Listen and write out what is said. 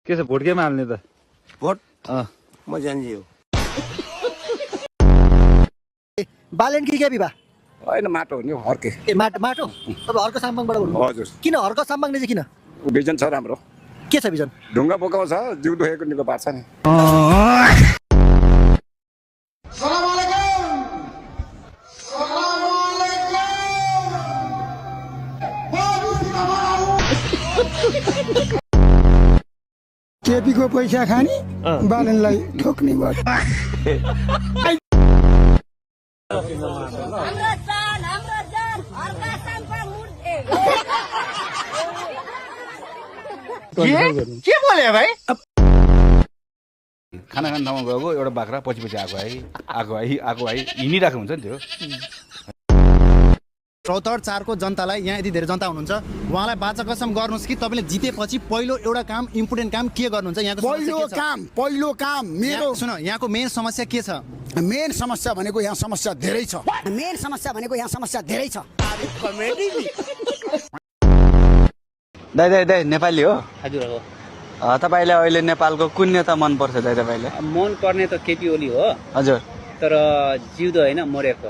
के छ भोट केमा हाल्ने त? भोट म जान्छु बालेन कि के बिबा होइन माटो हो नि हर्के ए माटो माटो अब हर्क साम्बाङबाट बोल्नु हजुर किन हर्क साम्बाङले चाहिँ किन भिजन छ राम्रो के छ बिजन ढुङ्गा बोकाउँछ जिउ दुखेको निको पार्छ नि केपीको पैसा खाने बालनलाई ठोक्ने भयो के बोले भाइ खाना खान ठाउँमा गएको एउटा बाख्रा पछि पछि आएको आई हिँडिरहेको हुन्छ नि त्यो। 74 को जनतालाई यहाँ यति धेरै जनता हुनुहुन्छ उहाँलाई बाचा कसम गर्नुहोस् कि तपाईँले जितेपछि पहिलो एउटा काम इम्पोर्टेन्ट काम के गर्नुहुन्छ यहाँको पहिलो काम मेरो सुन यहाँको मेन समस्या के छ मेन समस्या भनेको यहाँ समस्या धेरै छ दाइ दाइ दाइ नेपाली हो? हजुर हो। तपाईँले अहिले नेपालको कुन नेता मन पर्छ दाइ तपाईँले? मन पर्ने त केपी ओली हो हजुर तर जिउँदो होइन मरेको